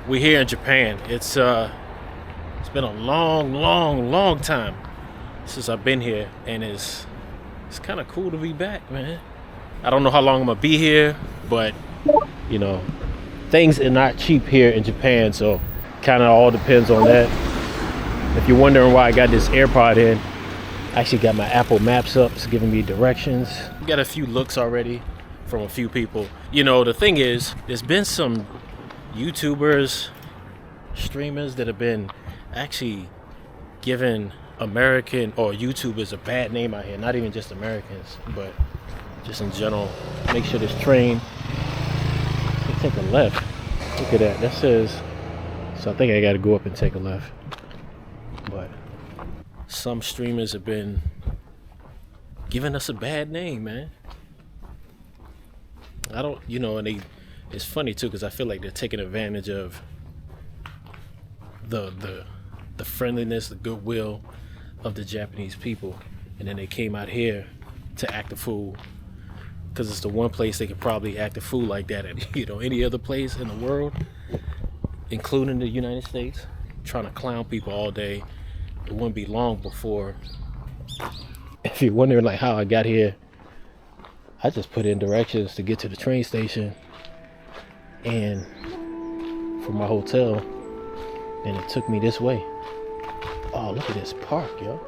We're here in Japan. It's been a long time since I've been here, and it's kind of cool to be back, man. I don't know how long I'm gonna be here, but you know, things are not cheap here in Japan, so kind of all depends on that. If you're wondering why I got this AirPod in, I actually got my Apple Maps up. It's giving me directions. Got a few looks already from a few people. You know, the thing is, there's been some YouTubers, streamers that have been actually giving American or YouTubers a bad name out here. Not even just Americans, but just in general. Make sure this train, take a left. Look at that. That says, so I think I got to go up and take a left. But some streamers have been giving us a bad name, man. I don't, you know, and it's funny too, because I feel like they're taking advantage of the friendliness, the goodwill of the Japanese people, and then they came out here to act a fool, because it's the one place they could probably act a fool like that at, you know, any other place in the world, including the United States. Trying to clown people all day. It wouldn't be long before, if you're wondering like how I got here, I just put in directions to get to the train station and from my hotel, and it took me this way. Oh, look at this park, yo.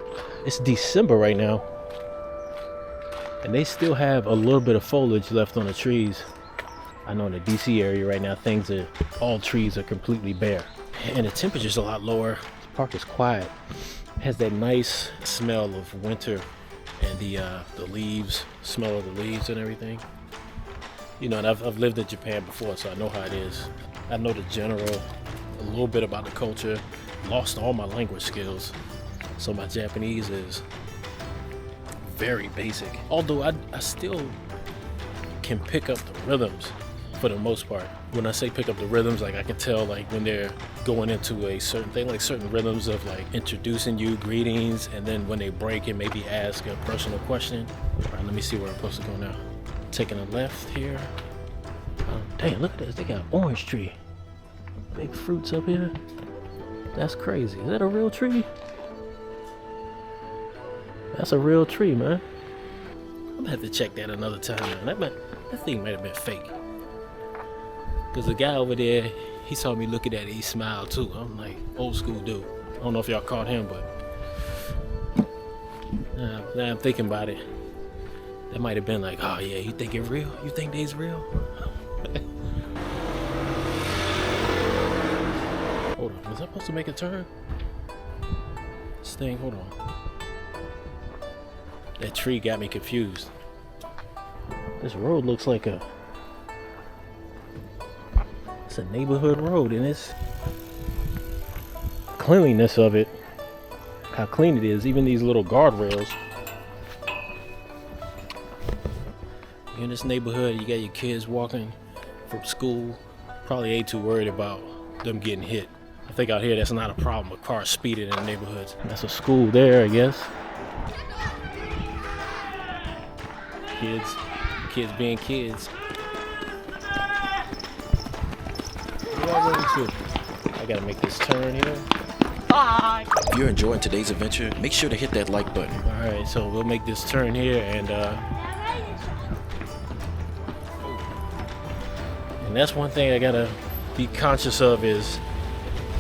It's December right now, and they still have a little bit of foliage left on the trees. I know in the DC area right now, all trees are completely bare, and the temperature's a lot lower. The park is quiet. It has that nice smell of winter and the leaves, smell of the leaves and everything. You know, and I've lived in Japan before, so I know how it is. I know the general, a little bit about the culture. Lost all my language skills, so my Japanese is very basic. Although I still can pick up the rhythms for the most part. When I say pick up the rhythms, like I can tell like when they're going into a certain thing, like certain rhythms of like introducing you, greetings, and then when they break and maybe ask a personal question. All right, let me see where I'm supposed to go now. Taking a left here. Oh, dang, look at this. They got an orange tree. Big fruits up here. That's crazy. Is that a real tree? That's a real tree, man. I'm gonna have to check that another time, man. That thing might have been fake. Because the guy over there, he saw me looking at it, he smiled too. I'm like, old school dude. I don't know if y'all caught him, but now I'm thinking about it. That might have been like, oh yeah, you think it real? You think they's real? Hold on, was I supposed to make a turn? This thing, hold on. That tree got me confused. This road looks like it's a neighborhood road, and it's cleanliness of it, how clean it is, even these little guardrails. In this neighborhood, you got your kids walking from school, probably ain't too worried about them getting hit. I think out here that's not a problem with cars speeding in the neighborhoods. That's a school there, I guess. Kids being kids. I gotta make this turn here. Bye. If you're enjoying today's adventure, make sure to hit that like button. Alright, so we'll make this turn here, and that's one thing I gotta be conscious of, is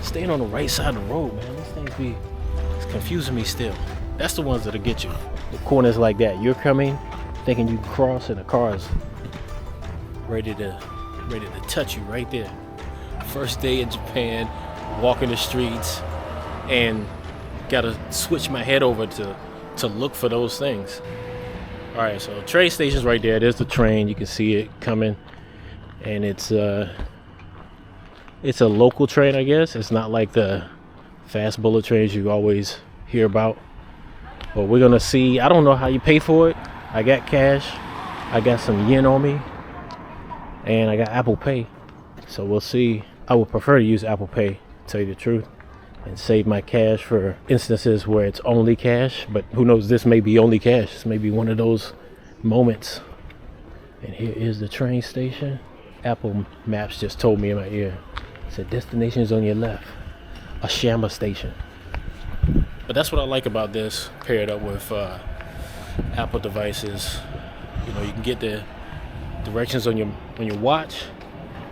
staying on the right side of the road, man. These things it's confusing me still. That's the ones that'll get you. The corners like that. You're coming, thinking you can cross, and the car's ready to touch you right there. First day in Japan, walking the streets, and gotta switch my head over to look for those things. All right, so train station's right there. There's the train. You can see it coming, and it's a local train, I guess. It's not like the fast bullet trains you always hear about. But we're gonna see. I don't know how you pay for it. I got cash. I got some yen on me, and I got Apple Pay. So we'll see. I would prefer to use Apple Pay, to tell you the truth, and save my cash for instances where it's only cash. But who knows, this may be only cash. This may be one of those moments. And here is the train station. Apple Maps just told me in my ear So destination is on your left. Ashama Station. But that's what I like about this, paired up with Apple devices. You know, you can get the directions on your watch,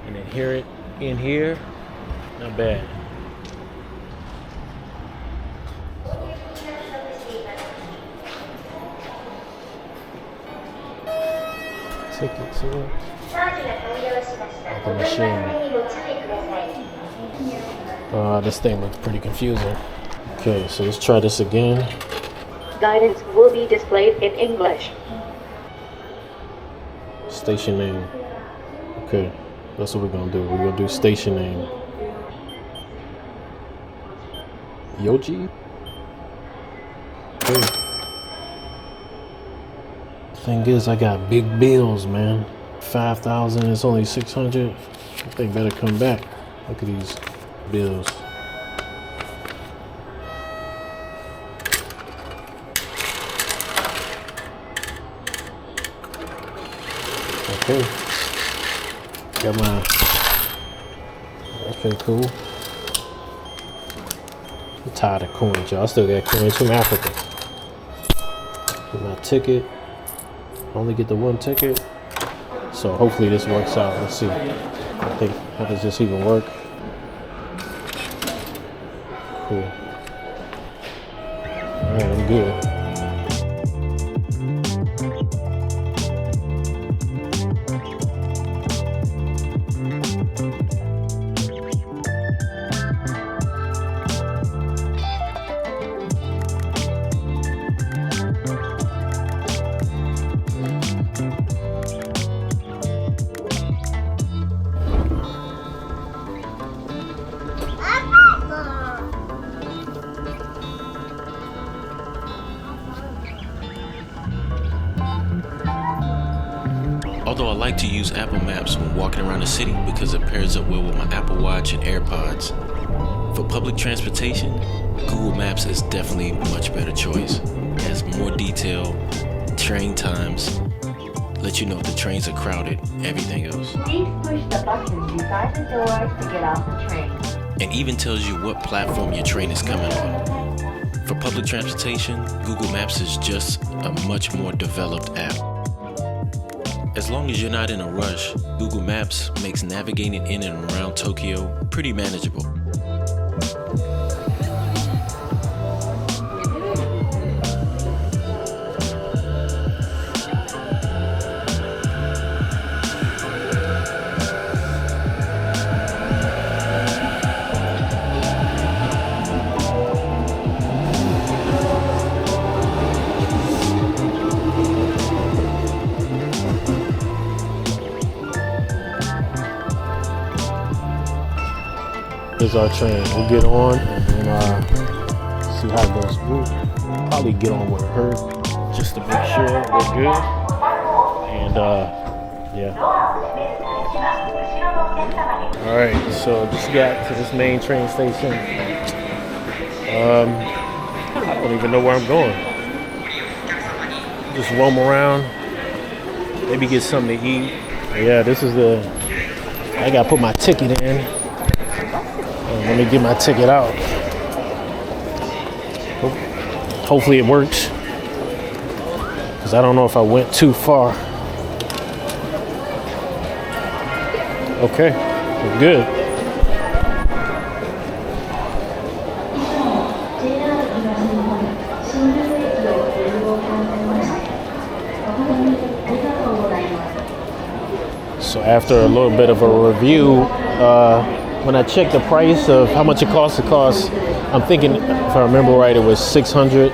and then hear it in here. Not bad. Tickets here. At the machine. This thing looks pretty confusing. Okay, so let's try this again. Guidance will be displayed in English. Station name. Okay, that's what we're gonna do. We're gonna do station name. Yoji? Okay. Thing is, I got big bills, man. 5,000, it's only 600. I think better come back. Look at these bills. Okay. Got my, that's pretty cool. I'm tired of coins, y'all. I still got coins from Africa. Get my ticket. Only get the one ticket. So hopefully this works out. Let's see. I think, how does this even work? Cool. Alright, I'm good. Although I like to use Apple Maps when walking around the city because it pairs up well with my Apple Watch and AirPods. For public transportation, Google Maps is definitely a much better choice. It has more detail, train times, let you know if the trains are crowded, everything else. Please push the button beside the doors to get off the train. And even tells you what platform your train is coming on. For public transportation, Google Maps is just a much more developed app. As long as you're not in a rush, Google Maps makes navigating in and around Tokyo pretty manageable. Here's our train. We'll get on and then see how it goes. We'll probably get on with her just to make sure we're good. And yeah. All right, so just got to this main train station. I don't even know where I'm going. Just roam around, maybe get something to eat. Yeah, this is I gotta put my ticket in. Let me get my ticket out. Hopefully it works. Because I don't know if I went too far. Okay, we're good. So after a little bit of a review, when I checked the price of how much it costs, I'm thinking, if I remember right, it was 600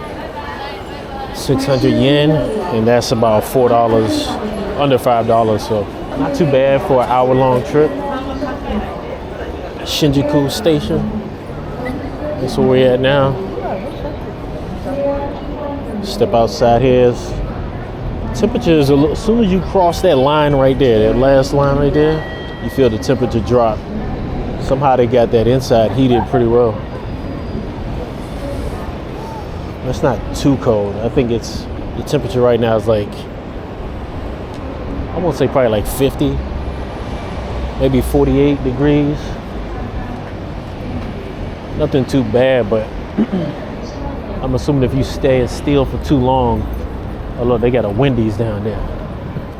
yen, and that's about $4, under $5, so not too bad for an hour-long trip. Shinjuku Station, that's where we're at now. Step outside here. Temperature is as soon as you cross that line right there, that last line right there, you feel the temperature drop. Somehow they got that inside heated pretty well. It's not too cold. I think it's, the temperature right now is like, I won't say probably like 50, maybe 48 degrees. Nothing too bad, but I'm assuming if you stay still for too long. Oh look, they got a Wendy's down there.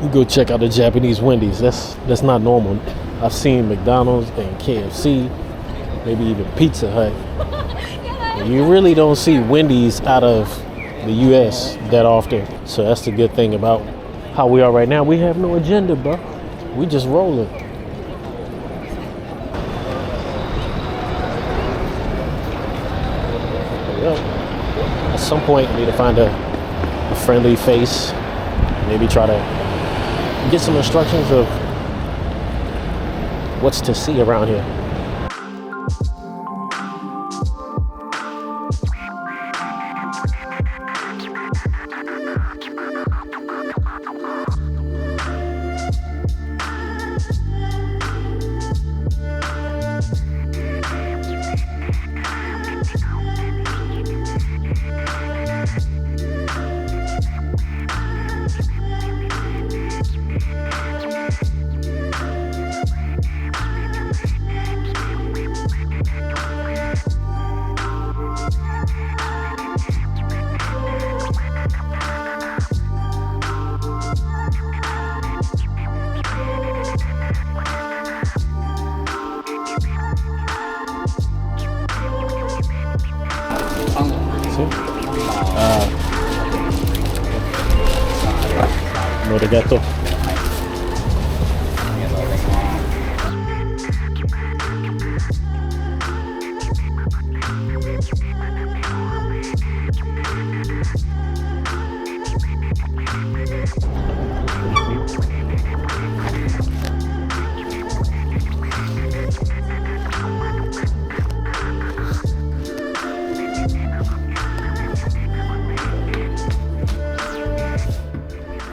You go check out the Japanese Wendy's. That's not normal. I've seen McDonald's and KFC, maybe even Pizza Hut. You really don't see Wendy's out of the US that often. So that's the good thing about how we are right now. We have no agenda, bro. We just rolling. Well, at some point, I need to find a friendly face. Maybe try to get some instructions of what's to see around here. Arigato.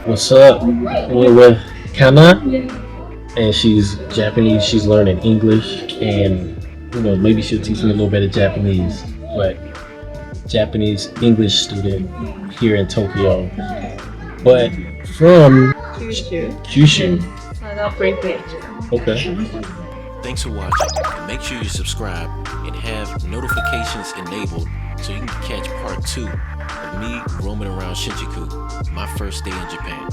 What's up? We're with Kana, and she's Japanese. She's learning English, and maybe she'll teach me a little bit of Japanese. But Japanese English student here in Tokyo, but from Kyushu. Okay. Thanks for watching, and make sure you subscribe and have notifications enabled so you can catch part 2 of me roaming around Shinjuku, my first day in Japan.